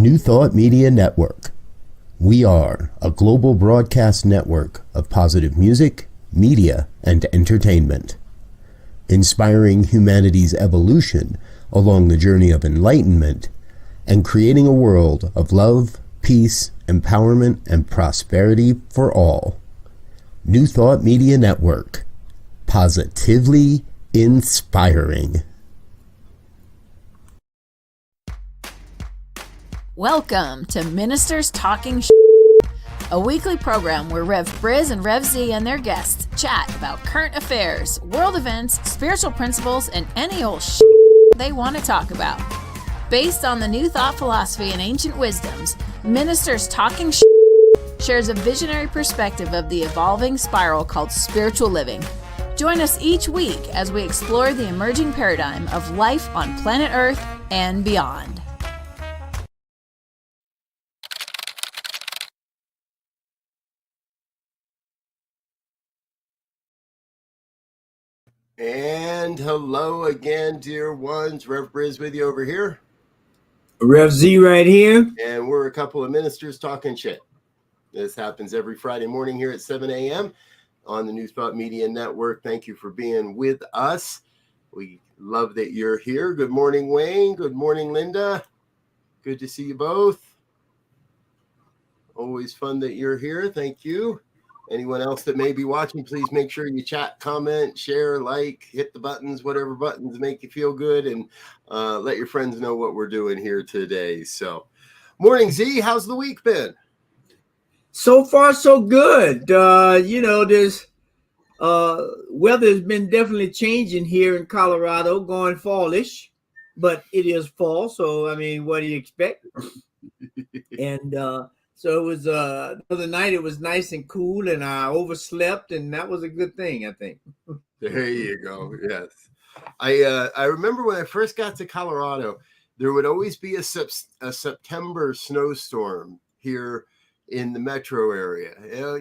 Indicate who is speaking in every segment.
Speaker 1: New Thought Media Network. We are a global broadcast network of positive music, media, and entertainment, inspiring humanity's evolution along the journey of enlightenment and creating a world of love, peace, empowerment, and prosperity for all. New Thought Media Network. Positively inspiring.
Speaker 2: Welcome to Ministers Talking a weekly program where Rev BRZ and Rev Z and their guests chat about current affairs, world events, spiritual principles, and any old they want to talk about. Based on the New Thought philosophy and ancient wisdoms, Ministers Talking shares a visionary perspective of the evolving spiral called spiritual living. Join us each week as we explore the emerging paradigm of life on planet Earth and beyond.
Speaker 1: And hello again, dear ones. Rev BRZ with you over here.
Speaker 3: Rev Z right here.
Speaker 1: And we're a couple of ministers talking shit. This happens every Friday morning here at 7 a.m. on the New Thought Media Network. Thank you for being with us. We love that you're here. Good morning, Wayne. Good morning, Linda. Good to see you both. Always fun that you're here. Thank you. Anyone else that may be watching, please make sure you chat, comment, share, like, hit the buttons, whatever buttons make you feel good, and let your friends know what we're doing here today. So, morning, Z. How's the week been?
Speaker 3: So far, so good. There's weather has been definitely changing here in Colorado, going fallish, but it is fall. So, I mean, what do you expect? And so it was the other night. It was nice and cool, and I overslept, and that was a good thing, I think.
Speaker 1: There you go. Yes, I remember when I first got to Colorado, there would always be a September snowstorm here in the metro area.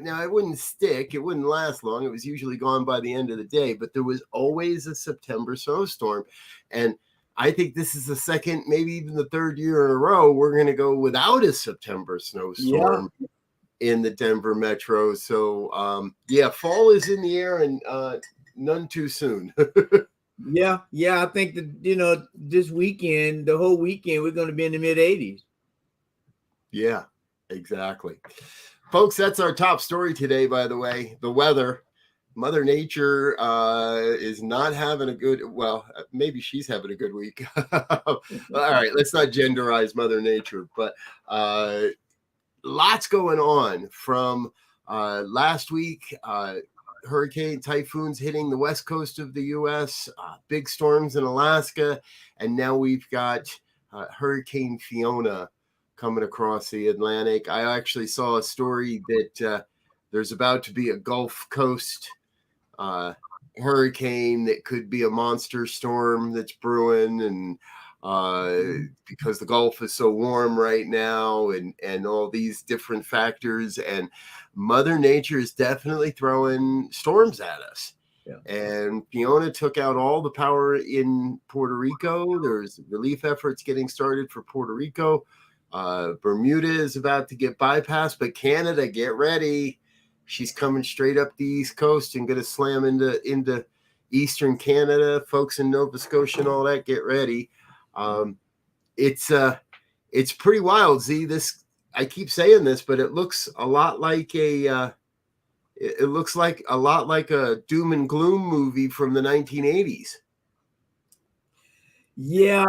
Speaker 1: Now it wouldn't stick; it wouldn't last long. It was usually gone by the end of the day, but there was always a September snowstorm, and I think this is the second, maybe even the third year in a row, we're going to go without a September snowstorm in the Denver metro. So, fall is in the air and none too soon.
Speaker 3: Yeah. I think that, this weekend, the whole weekend, we're going to be in the mid 80s.
Speaker 1: Yeah, exactly. Folks, that's our top story today, by the way, the weather. Mother Nature is not having a good, well, maybe she's having a good week. All right, let's not genderize Mother Nature, but lots going on from last week. Hurricane typhoons hitting the west coast of the U.S., big storms in Alaska, and now we've got Hurricane Fiona coming across the Atlantic. I actually saw a story that there's about to be a Gulf Coast hurricane that could be a monster storm that's brewing, and because the Gulf is so warm right now, and all these different factors, and Mother Nature is definitely throwing storms at us. Yeah. And Fiona took out all the power in Puerto Rico. There's relief efforts getting started for Puerto Rico. Bermuda is about to get bypassed, but Canada, get ready. She's coming straight up the East Coast and going to slam into Eastern Canada. Folks in Nova Scotia and all that, get ready. It's pretty wild, Z. This, I keep saying this, but it looks a lot like a doom and gloom movie from the 1980s.
Speaker 3: Yeah,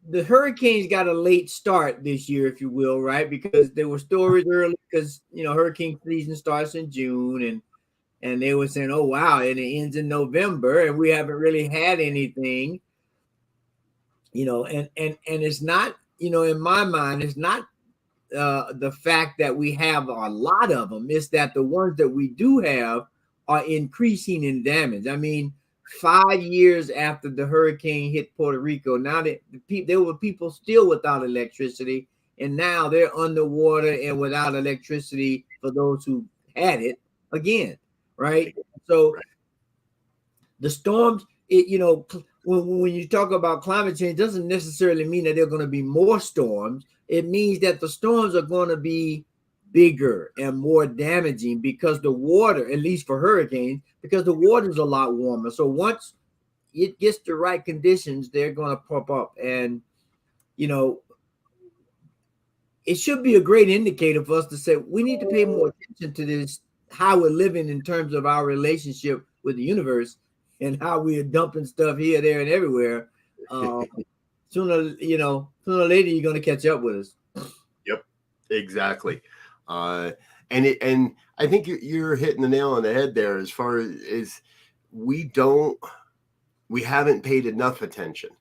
Speaker 3: the hurricanes got a late start this year, if you will, right? Because there were stories early, because hurricane season starts in June, and they were saying, oh wow, and it ends in November, and we haven't really had anything, and it's not, in my mind, it's not the fact that we have a lot of them. It's that the ones that we do have are increasing in damage. I mean, 5 years after the hurricane hit Puerto Rico, now that there were people still without electricity, and now they're underwater and without electricity for those who had it again, right? So the storms, when you talk about climate change, doesn't necessarily mean that there are going to be more storms. It means that the storms are going to be bigger and more damaging because the water, at least for hurricanes, because the water is a lot warmer. So once it gets the right conditions, they're going to pop up. And, you know, it should be a great indicator for us to say we need to pay more attention to this, how we're living in terms of our relationship with the universe and how we are dumping stuff here, there, and everywhere. Sooner or later, you're going to catch up with us.
Speaker 1: Yep, exactly. And I think you're hitting the nail on the head there. As far as we haven't paid enough attention.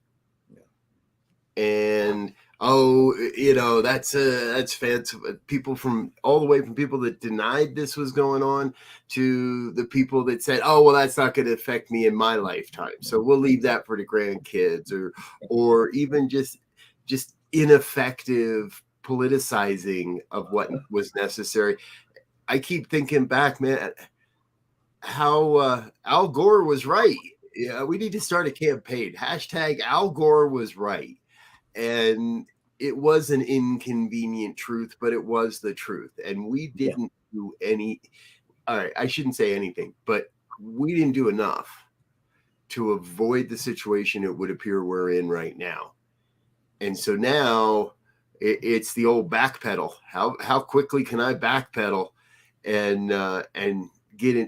Speaker 1: Yeah. And that's fancy. People from all the way from people that denied this was going on to the people that said, oh, well, that's not going to affect me in my lifetime, so we'll leave that for the grandkids, or even just ineffective politicizing of what was necessary. I keep thinking back, man, how Al Gore was right. Yeah, we need to start a campaign. # Al Gore was right. And it was an inconvenient truth, but it was the truth. And we didn't do any, all right, I shouldn't say anything, but we didn't do enough to avoid the situation it would appear we're in right now. And so now it's the old backpedal. How quickly can I backpedal and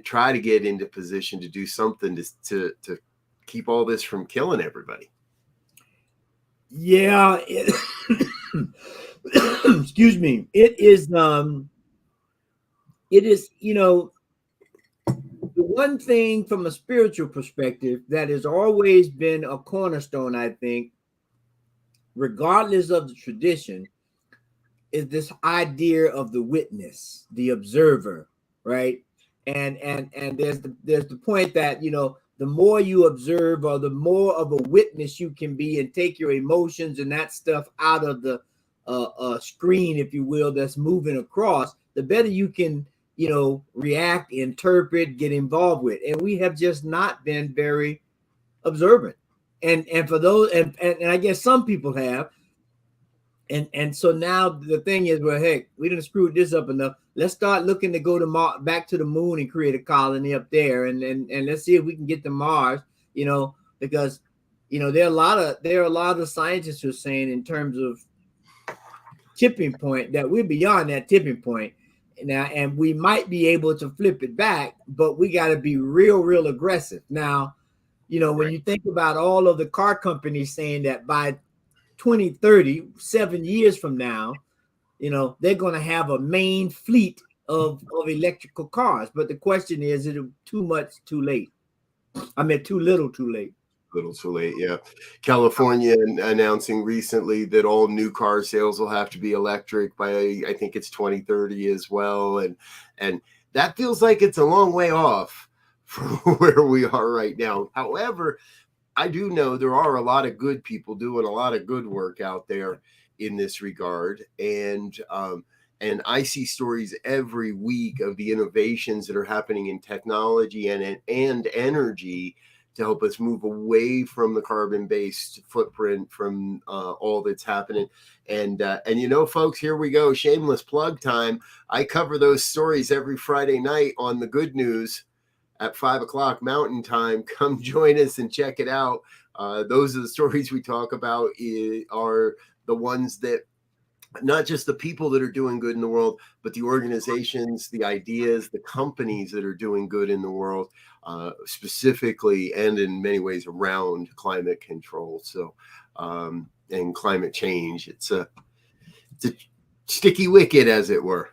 Speaker 1: try to get into position to do something to keep all this from killing everybody?
Speaker 3: Yeah, excuse me. It is, the one thing from a spiritual perspective that has always been a cornerstone, I think, regardless of the tradition, is this idea of the witness, the observer, right? And there's the point that, the more you observe, or the more of a witness you can be and take your emotions and that stuff out of the screen, if you will, that's moving across, the better you can, react, interpret, get involved with. And we have just not been very observant. And for those, and I guess some people have. And so now the thing is, well, heck, we done screwed this up enough. Let's start looking to go to back to the moon and create a colony up there, and let's see if we can get to Mars. Because there are a lot of scientists who are saying, in terms of tipping point, that we're beyond that tipping point now, and we might be able to flip it back, but we got to be real aggressive. Now, when you think about all of the car companies saying that by 2030, 7 years from now, they're going to have a main fleet of electrical cars. But the question is it too much, too late? I mean, too little, too late.
Speaker 1: Little too late, yeah. California announcing recently that all new car sales will have to be electric by, I think it's 2030 as well. And that feels like it's a long way off from where we are right now. However, I do know there are a lot of good people doing a lot of good work out there in this regard. And I see stories every week of the innovations that are happening in technology and energy to help us move away from the carbon-based footprint from all that's happening. And folks, here we go. Shameless plug time. I cover those stories every Friday night on The Good News at 5:00 Mountain Time. Come join us and check it out. Those are the stories we talk about, are the ones that, not just the people that are doing good in the world, but the organizations, the ideas, the companies that are doing good in the world, specifically and in many ways around climate control. So, and climate change. It's a sticky wicket, as it were.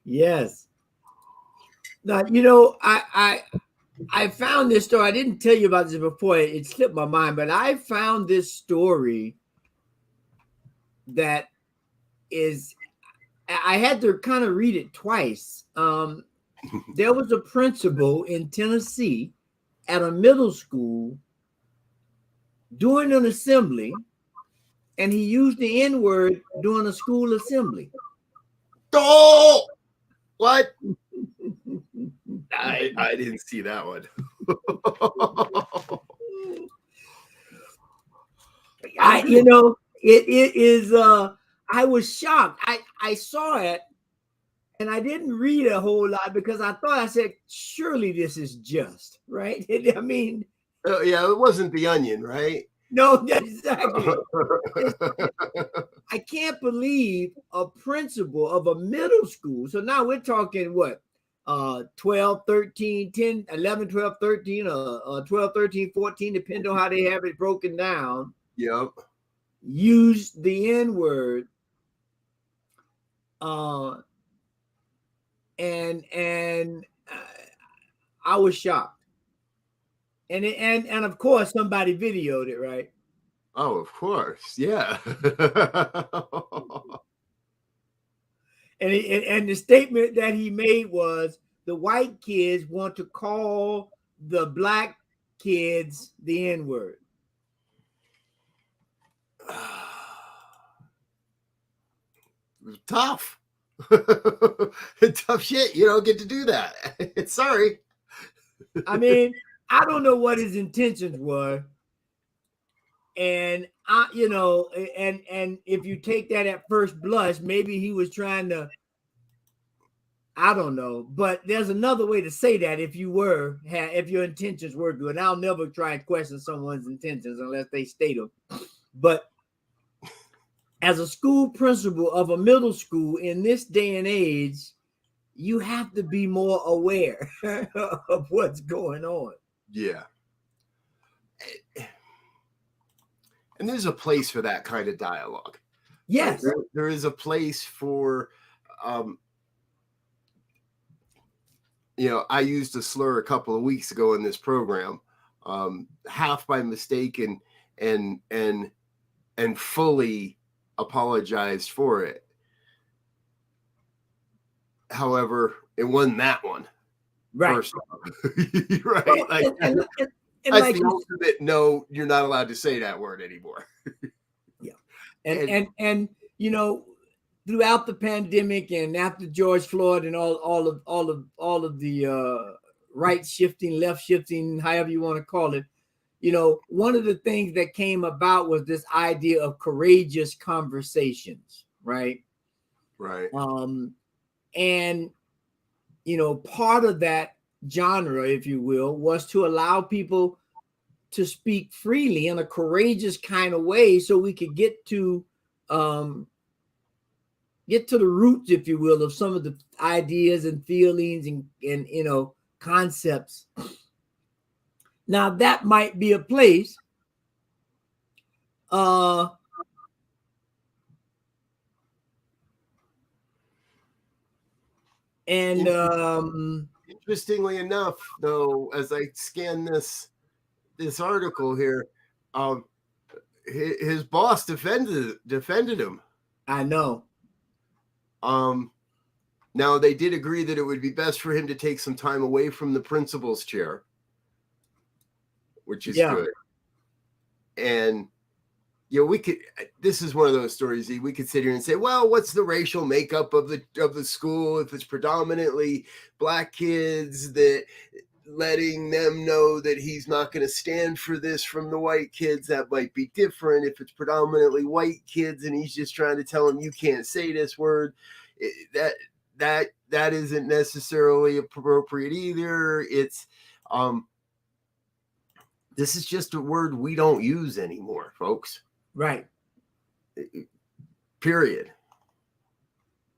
Speaker 3: Yes. Now, I found this story. I didn't tell you about this before. It slipped my mind, but I found this story that is, I had to kind of read it twice. There was a principal in Tennessee at a middle school doing an assembly, and he used the N-word during a school assembly.
Speaker 1: Oh, what? I didn't see that one.
Speaker 3: it is. I was shocked. I saw it, and I didn't read a whole lot because I said, surely this is just right. I mean,
Speaker 1: yeah, it wasn't The Onion, right?
Speaker 3: no, exactly. I can't believe a principal of a middle school. So now we're talking what? 12, 13, 10, 11, 12, 13, 12, 13, 14, depending on how they have it broken down.
Speaker 1: Yep.
Speaker 3: Use the N-word. And I was shocked. And of course somebody videoed it, right?
Speaker 1: Oh, of course. Yeah.
Speaker 3: and the statement that he made was the white kids want to call the black kids the N-word.
Speaker 1: Tough. Tough shit. You don't get to do that. Sorry.
Speaker 3: I mean, I don't know what his intentions were. And and if you take that at first blush, maybe he was trying to, I don't know, but there's another way to say that if your intentions were good. And I'll never try and question someone's intentions unless they state them. But as a school principal of a middle school in this day and age, you have to be more aware of what's going on.
Speaker 1: Yeah. And there's a place for that kind of dialogue.
Speaker 3: Yes.
Speaker 1: There is a place for, I used a slur a couple of weeks ago in this program, half by mistake and fully apologized for it. However, it wasn't that one.
Speaker 3: Right.
Speaker 1: First right. Well, that's the ultimate no, you're not allowed to say that word anymore.
Speaker 3: Yeah. And throughout the pandemic and after George Floyd and all of the right shifting, left shifting, however you want to call it, one of the things that came about was this idea of courageous conversations, right?
Speaker 1: Right.
Speaker 3: And part of that genre, if you will, was to allow people to speak freely in a courageous kind of way so we could get to the roots, if you will, of some of the ideas and feelings and concepts. Now that might be a place and
Speaker 1: interestingly enough, though, as I scan this article here, his boss defended him.
Speaker 3: I know.
Speaker 1: Now they did agree that it would be best for him to take some time away from the principal's chair, which is good. And this is one of those stories we could sit here and say, well, what's the racial makeup of the school? If it's predominantly black kids, that letting them know that he's not going to stand for this from the white kids, that might be different. If it's predominantly white kids and he's just trying to tell them you can't say this word, that isn't necessarily appropriate either. It's this is just a word we don't use anymore, folks.
Speaker 3: Right.
Speaker 1: Period.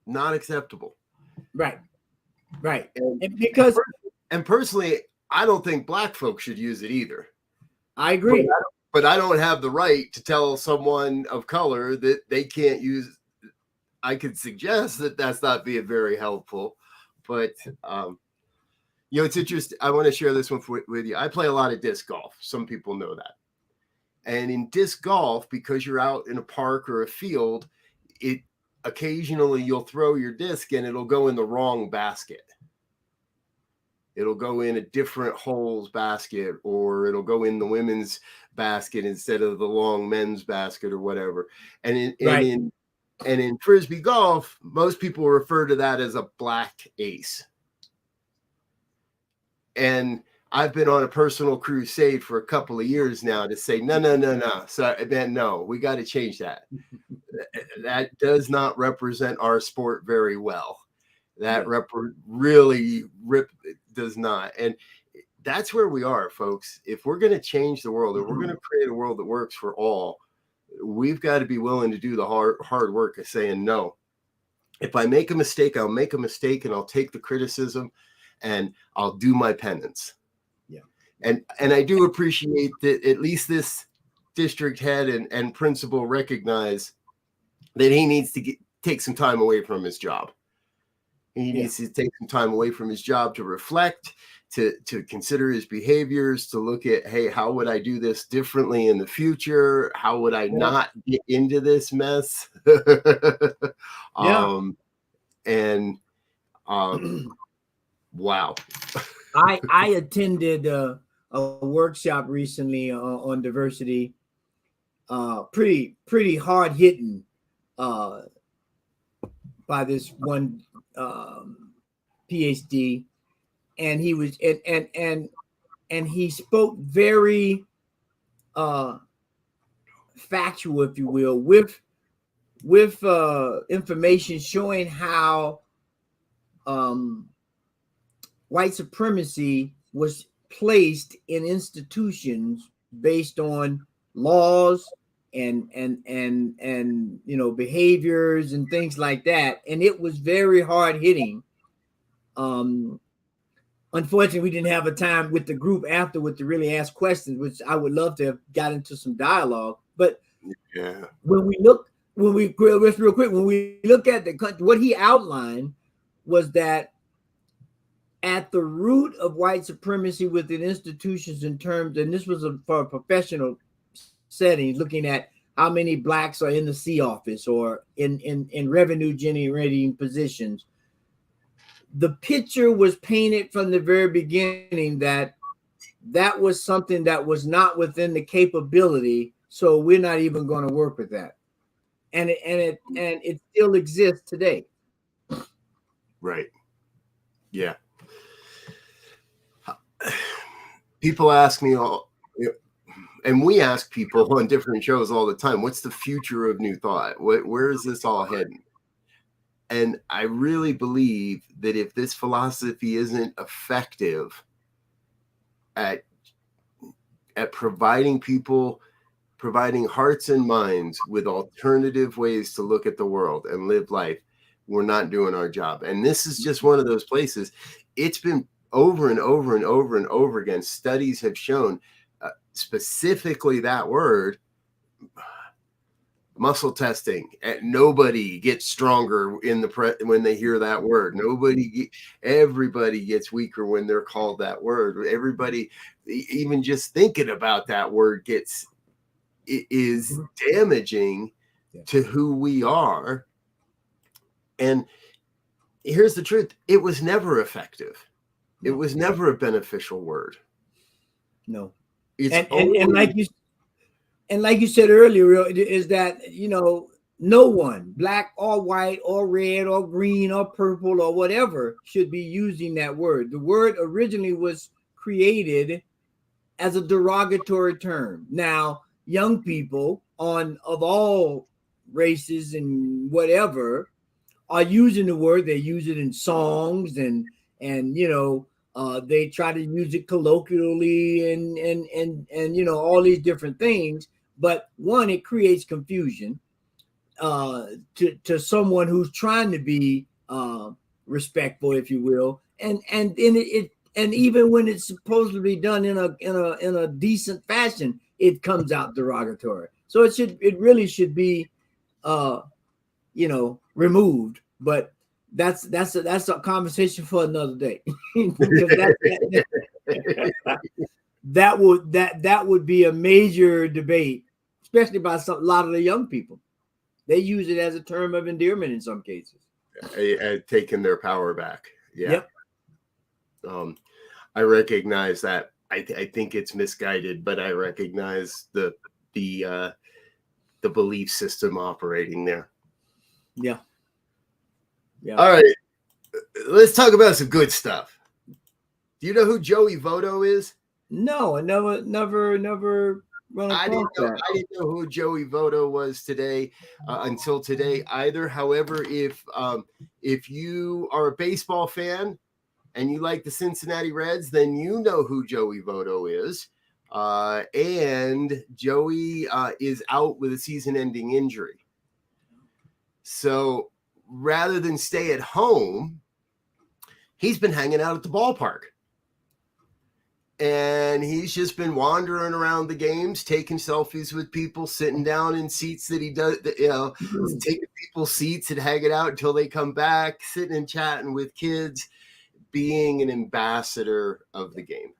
Speaker 1: Not acceptable.
Speaker 3: Right.
Speaker 1: And personally, I don't think black folks should use it either.
Speaker 3: I agree.
Speaker 1: But I don't have the right to tell someone of color that they can't use. I could suggest that that's not being very helpful, but it's interesting. I want to share this one with you. I play a lot of disc golf. Some people know that. And in disc golf, because you're out in a park or a field, it occasionally you'll throw your disc and it'll go in the wrong basket. It'll go in a different holes basket, or it'll go in the women's basket instead of the long men's basket or whatever. And in Frisbee golf, most people refer to that as a black ace. And I've been on a personal crusade for a couple of years now to say, no. So then, no, we got to change that. That does not represent our sport very well. That really does not. And that's where we are, folks. If we're going to change the world, if we're going to create a world that works for all, we've got to be willing to do the hard work of saying no. If I make a mistake, I'll make a mistake, and I'll take the criticism, and I'll do my penance.
Speaker 3: Yeah.
Speaker 1: And I do appreciate that at least this district head and principal recognize that he needs to take some time away from his job. He needs to take some time away from his job to reflect, to consider his behaviors, to look at, hey, how would I do this differently in the future? How would I not get into this mess? Wow.
Speaker 3: I attended a workshop recently on diversity, pretty hard hitting by this one PhD, and he was and he spoke very factual, if you will, with information showing how white supremacy was placed in institutions based on laws and behaviors and things like that, and it was very hard hitting. Unfortunately, we didn't have a time with the group afterward to really ask questions, which I would love to have got into some dialogue. But when we look at the country, what he outlined was that at the root of white supremacy within institutions, in terms, and this was for a professional setting, looking at how many blacks are in the C office or in revenue generating positions. The picture was painted from the very beginning that was something that was not within the capability, so we're not even going to work with that, and it still exists today.
Speaker 1: Right. Yeah. People ask me all, and we ask people on different shows all the time, what's the future of New Thought? Where is this all heading? And I really believe that if this philosophy isn't effective at providing hearts and minds with alternative ways to look at the world and live life, we're not doing our job. And this is just one of those places. It's been over and over and over and over again. Studies have shown specifically that word, muscle testing, and nobody gets stronger when they hear that word. Everybody gets weaker when they're called that word. Everybody, even just thinking about that word is damaging to who we are. And here's the truth. It was never effective. It was never a beneficial word.
Speaker 3: No. And like you said earlier, is that, no one, black or white or red or green or purple or whatever, should be using that word. The word originally was created as a derogatory term. Now, young people of all races and whatever are using the word. They use it in songs and they try to use it colloquially and all these different things. But one, it creates confusion to someone who's trying to be respectful, if you will, and even when it's supposedly done in a decent fashion, it comes out derogatory. So it really should be removed. But that's a conversation for another day. that would be a major debate, especially by a lot of the young people. They use it as a term of endearment in some cases.
Speaker 1: Taking their power back. Yeah.
Speaker 3: Yep.
Speaker 1: I recognize that. I think it's misguided, but I recognize the belief system operating there.
Speaker 3: Yeah.
Speaker 1: All right. Let's talk about some good stuff. Do you know who Joey Votto is?
Speaker 3: No, I never run across that.
Speaker 1: I didn't know who Joey Votto was today until today either. However, if you are a baseball fan and you like the Cincinnati Reds, then you know who Joey Votto is. And Joey is out with a season-ending injury. So rather than stay at home, he's been hanging out at the ballpark. And he's just been wandering around the games, taking selfies with people, sitting down in seats that he does, taking people's seats and hanging out until they come back, sitting and chatting with kids, being an ambassador of the game.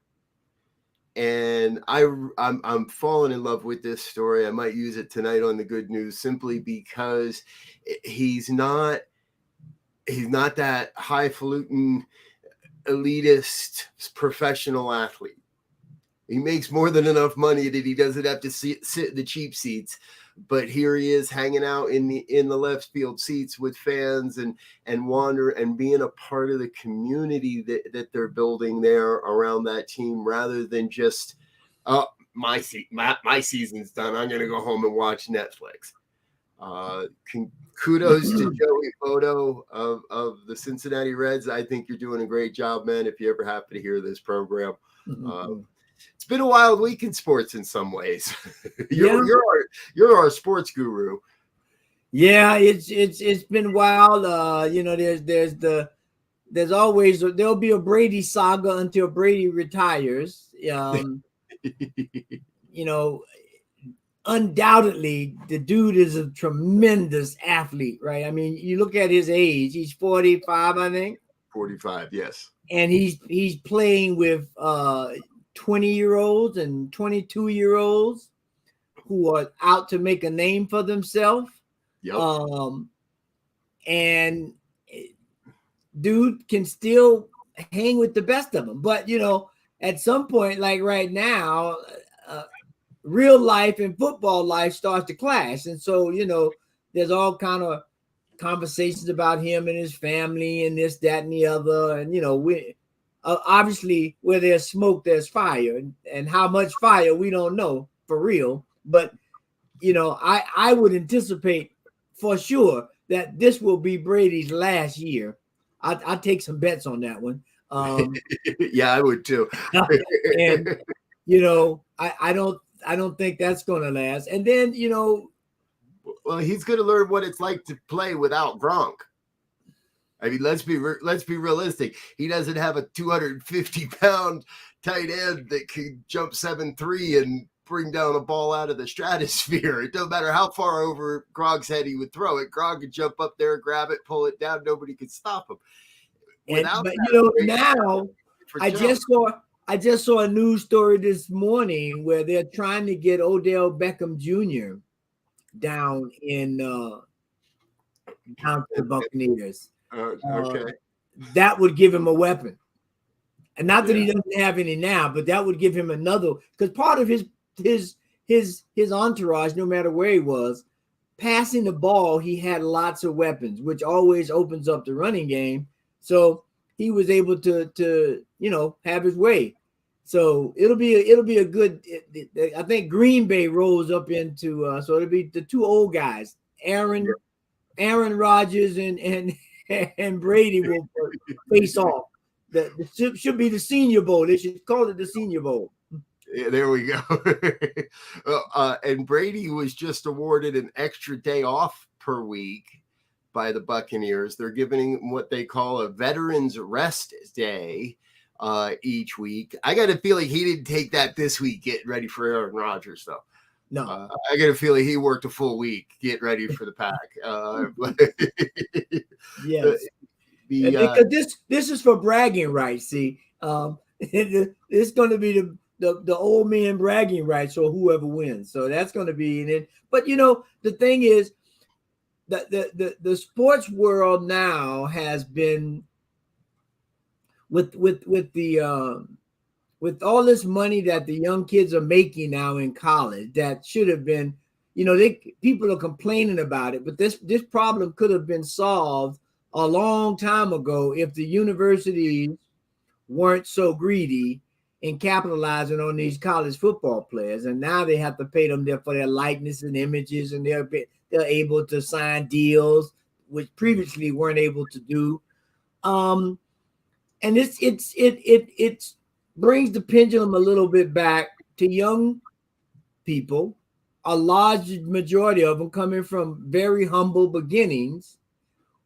Speaker 1: And I'm falling in love with this story. I might use it tonight on the good news simply because he's not that highfalutin elitist professional athlete. He makes more than enough money that he doesn't have to sit in the cheap seats. But here he is hanging out in the left field seats with fans and wander and being a part of the community that they're building there around that team, rather than just my season's done, I'm gonna go home and watch Netflix. Kudos to Joey Votto of the Cincinnati Reds. I think you're doing a great job, man. If you ever happen to hear this program, it's been a wild week in sports in some ways. You're our sports guru.
Speaker 3: Yeah, it's been wild. There'll be a Brady saga until Brady retires. Undoubtedly, the dude is a tremendous athlete, right? I mean, you look at his age; he's 45, I think.
Speaker 1: 45, yes.
Speaker 3: And he's playing with 20-year-olds and 22-year-olds who are out to make a name for themselves.
Speaker 1: Yep.
Speaker 3: And dude can still hang with the best of them, but at some point, like right now, real life and football life starts to clash. And so, there's all kind of conversations about him and his family and this, that, and the other. And, we obviously where there's smoke, there's fire, and how much fire, we don't know for real. But, I would anticipate for sure that this will be Brady's last year. I'd take some bets on that one.
Speaker 1: Yeah, I would too.
Speaker 3: And, I don't think that's going to last. And then,
Speaker 1: well, he's going to learn what it's like to play without Gronk. I mean, let's be realistic. He doesn't have a 250-pound tight end that can jump 7'3" and bring down a ball out of the stratosphere. It doesn't matter how far over Gronk's head he would throw it. Gronk could jump up there, grab it, pull it down. Nobody could stop him.
Speaker 3: Now I just saw a news story this morning where they're trying to get Odell Beckham Jr. down to the Buccaneers.
Speaker 1: Okay.
Speaker 3: That would give him a weapon. And not that he doesn't have any now, but that would give him another, because part of his entourage, no matter where he was, passing the ball, he had lots of weapons, which always opens up the running game. So he was able to have his way. So it'll be a good. I think Green Bay rolls up into so it'll be the two old guys, Aaron Rodgers and Brady will face off. The should be the Senior Bowl. They should call it the Senior Bowl.
Speaker 1: Yeah, there we go. And Brady was just awarded an extra day off per week by the Buccaneers. They're giving him what they call a Veterans Rest Day each week. I got a feeling he didn't take that this week getting ready for Aaron Rodgers, though.
Speaker 3: No,
Speaker 1: I got a feeling he worked a full week getting ready for the Pack.
Speaker 3: Yes, because this is for bragging rights. See, it's going to be the old man bragging rights, or whoever wins. So that's going to be in it. But the thing is, the sports world now has been with all this money that the young kids are making now in college that should have been, people are complaining about it, but this problem could have been solved a long time ago if the universities weren't so greedy in capitalizing on these college football players, and now they have to pay them for their likeness and images, and they're able to sign deals which previously weren't able to do. And it brings the pendulum a little bit back to young people, a large majority of them coming from very humble beginnings,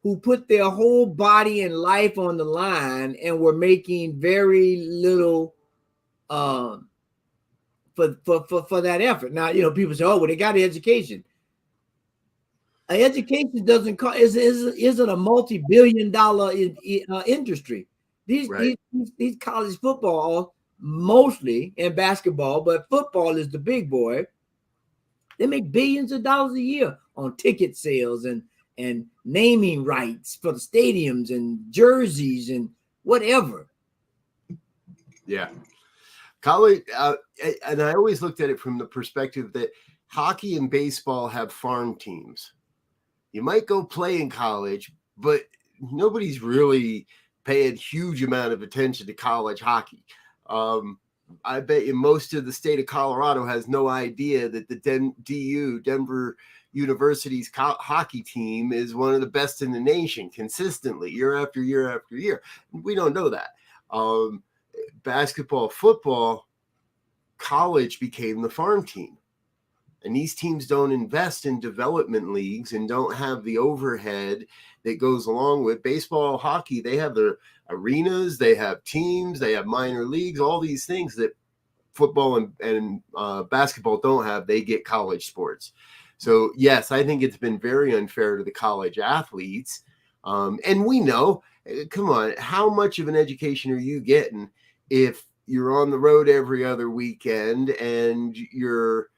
Speaker 3: who put their whole body and life on the line and were making very little for that effort. Now, people say, "Oh, well, they got an education." An education doesn't cost, isn't a multi-billion-dollar industry. These college football, mostly in basketball, but football is the big boy. They make billions of dollars a year on ticket sales and naming rights for the stadiums and jerseys and whatever.
Speaker 1: Yeah. College, and I always looked at it from the perspective that hockey and baseball have farm teams. You might go play in college, but nobody's really paying huge amount of attention to college hockey. I bet you most of the state of Colorado has no idea that the Denver University's hockey team is one of the best in the nation consistently year after year after year. We don't know that. Basketball, football, college became the farm team. And these teams don't invest in development leagues and don't have the overhead that goes along with baseball, hockey. They have their arenas, they have teams, they have minor leagues, all these things that football and basketball don't have. They get college sports. So, yes, I think it's been very unfair to the college athletes. And we know, come on, how much of an education are you getting if you're on the road every other weekend and you're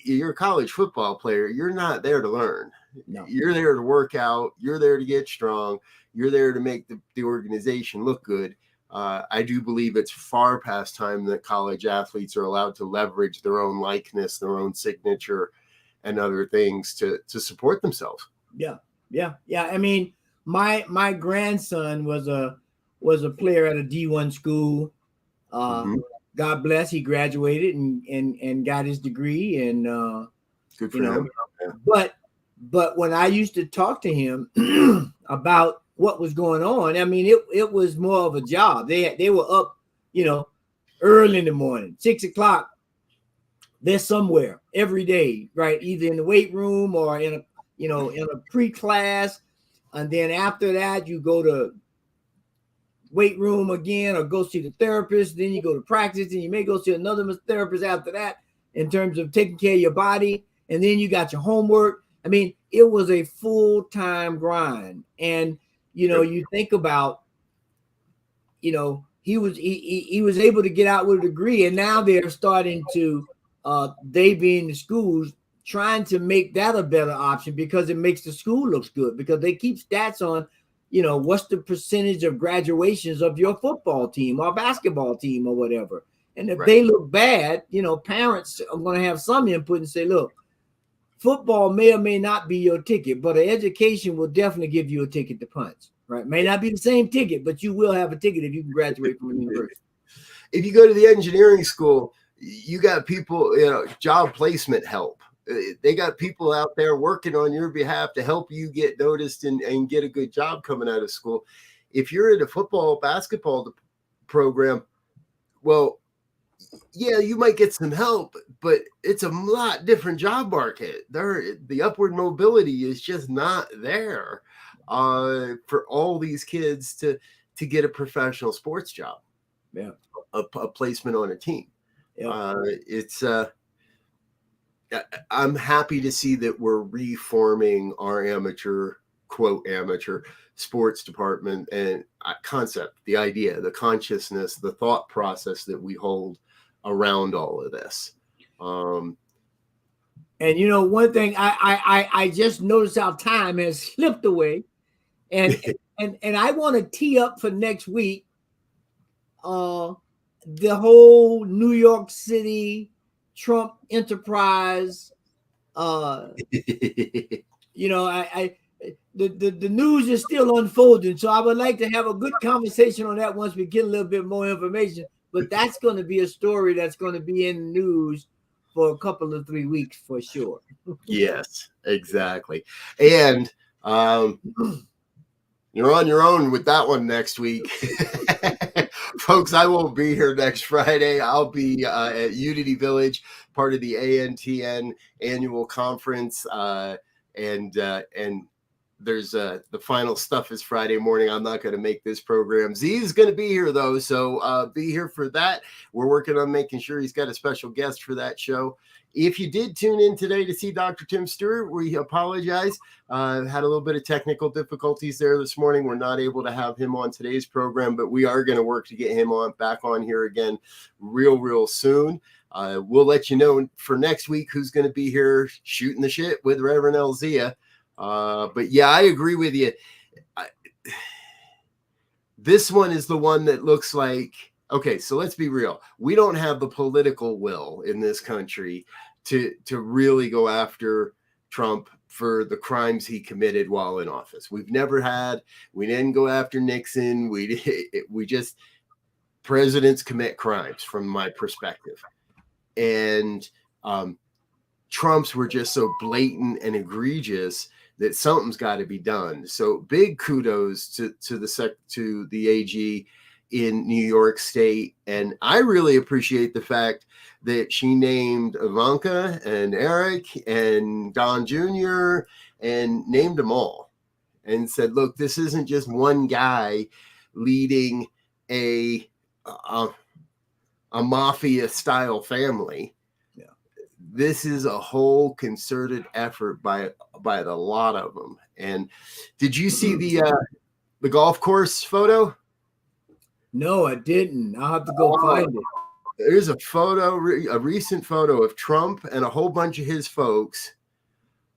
Speaker 1: a college football player? You're not there to learn.
Speaker 3: No.
Speaker 1: You're there to work out. You're there to get strong. You're there to make the organization look good. I do believe it's far past time that college athletes are allowed to leverage their own likeness, their own signature, and other things to support themselves.
Speaker 3: Yeah. I mean, my grandson was a player at a D1 school. God bless, he graduated and got his degree, and
Speaker 1: good for him.
Speaker 3: Yeah. But when I used to talk to him about what was going on, I mean, it was more of a job. They were up, early in the morning, 6 o'clock. They're somewhere every day, right? Either in the weight room or in a pre-class, and then after that you go to weight room again or go see the therapist. Then you go to practice, and you may go see another therapist after that in terms of taking care of your body. And then you got your homework. I mean, it was a full-time grind. And you think about, he was able to get out with a degree, and now they're starting to they being the schools trying to make that a better option because it makes the school looks good, because they keep stats on what's the percentage of graduations of your football team or basketball team or whatever. And if they look bad, parents are going to have some input and say, look, football may or may not be your ticket, but an education will definitely give you a ticket to punch, right? May not be the same ticket, but you will have a ticket if you can graduate from a university.
Speaker 1: If you go to the engineering school, you got people, job placement help. They got people out there working on your behalf to help you get noticed and get a good job coming out of school. If you're in a football, basketball program, well, yeah, you might get some help, but it's a lot different job market. The upward mobility is just not there for all these kids to get a professional sports job.
Speaker 3: Yeah,
Speaker 1: a placement on a team.
Speaker 3: Yeah.
Speaker 1: I'm happy to see that we're reforming our quote amateur sports department and concept, the idea, the consciousness, the thought process that we hold around all of this.
Speaker 3: And one thing I just noticed how time has slipped away, and I want to tee up for next week the whole New York City Trump enterprise. the news is still unfolding. So I would like to have a good conversation on that once we get a little bit more information. But that's going to be a story that's going to be in the news for a couple of 3 weeks for sure.
Speaker 1: Yes, exactly. And you're on your own with that one next week. Folks, I won't be here next Friday. I'll be at Unity Village, part of the ANTN annual conference. And there's the final stuff is Friday morning. I'm not going to make this program. Z is going to be here, though, so be here for that. We're working on making sure he's got a special guest for that show. If you did tune in today to see Dr. Tim Stewart, we apologize. Had a little bit of technical difficulties there this morning. We're not able to have him on today's program, but we are going to work to get him back on here again real soon. We'll let you know for next week who's going to be here shooting the shit with Reverend Elzia. But yeah, I agree with you. This one is the one that looks like, okay, so let's be real. We don't have the political will in this country to really go after Trump for the crimes he committed while in office. We've never had. We didn't go after Nixon. We just, presidents commit crimes from my perspective. And Trump's were just so blatant and egregious that something's got to be done. So big kudos to the AG in New York State. And I really appreciate the fact that she named Ivanka and Eric and Don Jr. and named them all and said, look, this isn't just one guy leading a mafia style family. Yeah. This is a whole concerted effort by the lot of them. And did you see the golf course photo?
Speaker 3: No, I didn't. I'll have to go find it.
Speaker 1: There's a photo, a recent photo of Trump and a whole bunch of his folks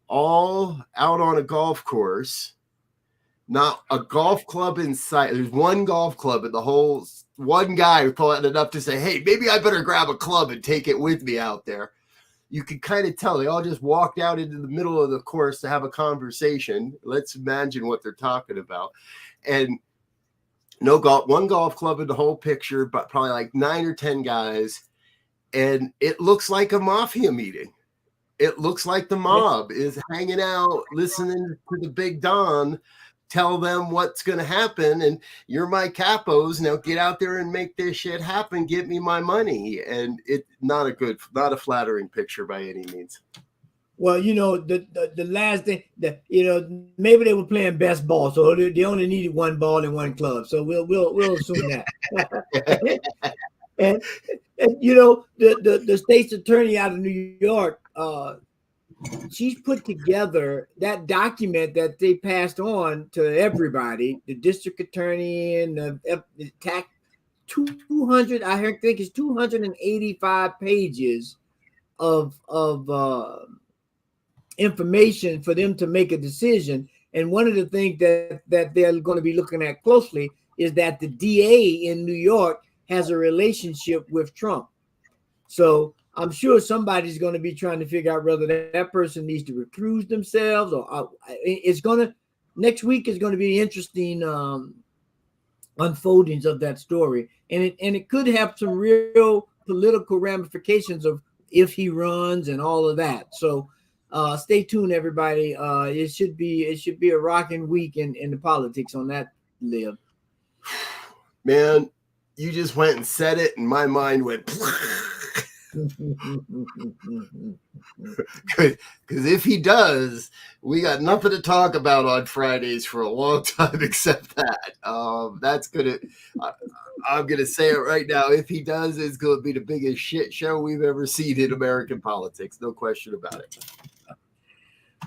Speaker 1: all out on a golf course. Not a golf club in sight. There's one golf club, and the whole one guy thought enough to say, hey, maybe I better grab a club and take it with me out there. You could kind of tell they all just walked out into the middle of the course to have a conversation. Let's imagine what they're talking about. And no golf, one golf club in the whole picture, but probably like 9 or 10 guys. And it looks like a mafia meeting. It looks like the mob is hanging out, listening to the Big Don tell them what's going to happen. And you're my capos. Now get out there and make this shit happen. Get me my money. And it's not a flattering picture by any means.
Speaker 3: Well, you know, the last thing that, you know, maybe they were playing best ball, so they only needed one ball and one club. So we'll assume that. and you know, the state's attorney out of New York, she's put together that document that they passed on to everybody, the district attorney and the tax 200. I think it's 285 pages of information for them to make a decision. And one of the things that they're going to be looking at closely is that the DA in New York has a relationship with Trump. So I'm sure somebody's going to be trying to figure out whether that person needs to recuse themselves or next week is going to be interesting unfoldings of that story. And it could have some real political ramifications of if he runs and all of that. So stay tuned, everybody. It should be a rocking week in the politics on that live.
Speaker 1: Man, you just went and said it, and my mind went. Because if he does, we got nothing to talk about on Fridays for a long time except that. That's gonna. I'm gonna say it right now. If he does, it's gonna be the biggest shit show we've ever seen in American politics. No question about it.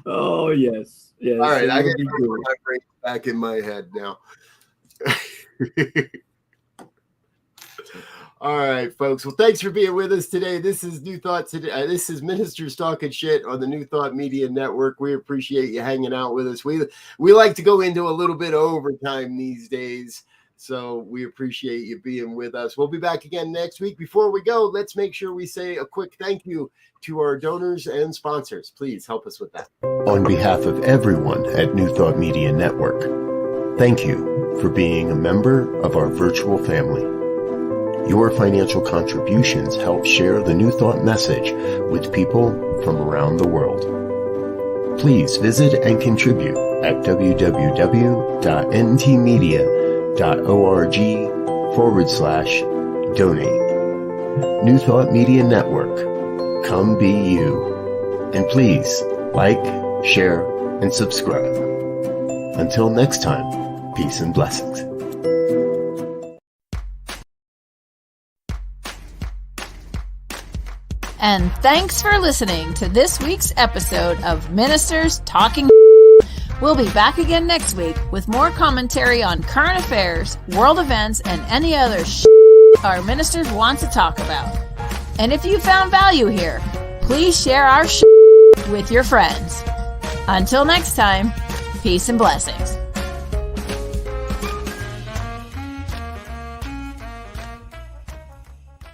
Speaker 3: Oh yes. All
Speaker 1: right, I got my brain back in my head now. All right, folks. Well, thanks for being with us today. This is New Thought today. This is Ministers Talking Shit on the New Thought Media Network. We appreciate you hanging out with us. We like to go into a little bit of overtime these days So we appreciate you being with us. We'll be back again next week. Before we go, let's make sure we say a quick thank you to our donors and sponsors. Please help us with that.
Speaker 4: On behalf of everyone at New Thought Media Network, thank you for being a member of our virtual family. Your financial contributions help share the New Thought message with people from around the world. Please visit and contribute at www.ntmedia.org/donate. New Thought Media Network, come be you. And please like, share, and subscribe. Until next time, peace and blessings.
Speaker 2: And thanks for listening to this week's episode of Ministers Talking. We'll be back again next week with more commentary on current affairs, world events, and any other our ministers want to talk about. And if you found value here, please share our with your friends. Until next time, peace and blessings.